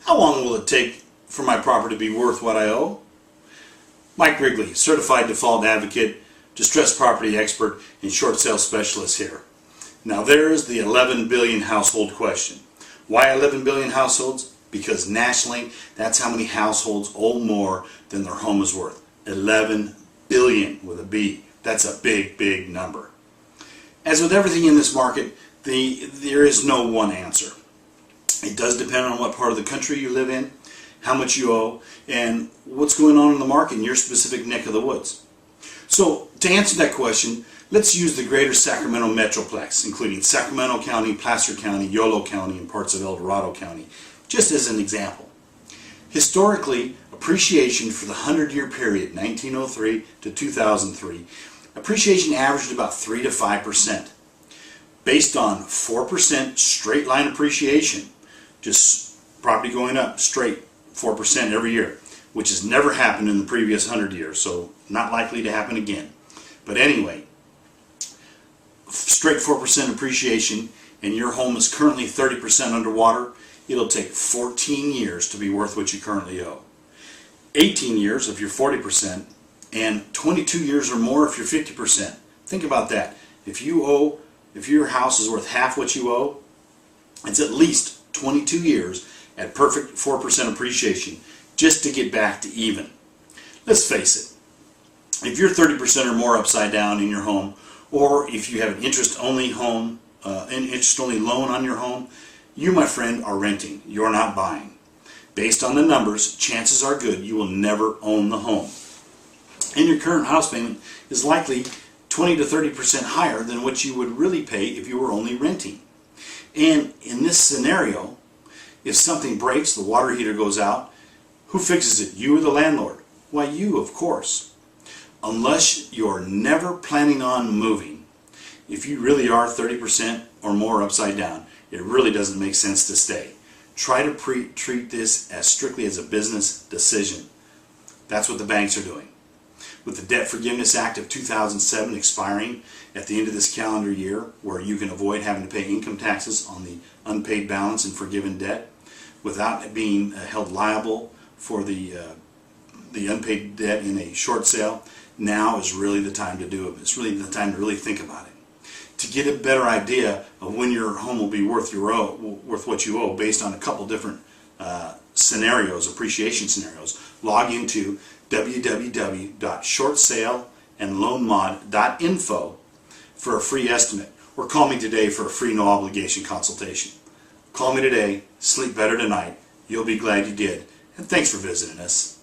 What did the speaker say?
How long will it take for my property to be worth what I owe? Mike Wrigley, Certified Default Advocate, Distressed Property Expert, and Short Sale Specialist here. Now there's the 11 billion household question. Why 11 billion households? Because nationally, that's how many households owe more than their home is worth. 11 billion with a B. That's a big, big number. As with everything in this market, there is no one answer. It does depend on what part of the country you live in, how much you owe, and what's going on in the market in your specific neck of the woods. So to answer that question, let's use the greater Sacramento Metro-plex, including Sacramento County, Placer County, Yolo County, and parts of Eldorado County, just as an example. Historically, appreciation for the 100-year period, 1903 to 2003, appreciation averaged about 3 to 5%. Based on 4% straight line appreciation, just property going up straight 4% every year, which has never happened in the previous 100 years, so not likely to happen again. But anyway, straight 4% appreciation, and your home is currently 30% underwater, it'll take 14 years to be worth what you currently owe. 18 years if you're 40%, and 22 years or more if you're 50%. Think about that. If your house is worth half what you owe, it's at least 22 years at perfect 4% appreciation just to get back to even. Let's face it, if you're 30% or more upside down in your home, or if you have an interest-only home, an interest-only loan on your home, you, my friend, are renting. You're not buying. Based on the numbers, chances are good you will never own the home. And your current house payment is likely 20 to 30% higher than what you would really pay if you were only renting. And in this scenario, if something breaks, the water heater goes out, who fixes it? You or the landlord? Why, you, of course. Unless you're never planning on moving, if you really are 30% or more upside down, it really doesn't make sense to stay. Try to treat this as strictly as a business decision. That's what the banks are doing. With the Debt Forgiveness Act of 2007 expiring at the end of this calendar year, where you can avoid having to pay income taxes on the unpaid balance and forgiven debt without being held liable for the unpaid debt in a short sale, now is really the time to do it. It's really the time to really think about it. To get a better idea of when your home will be worth what you owe based on a couple different scenarios, appreciation scenarios, log into www.shortsaleandloanmod.info for a free estimate, or call me today for a free no obligation consultation. Call me today, sleep better tonight. You'll be glad you did, and thanks for visiting us.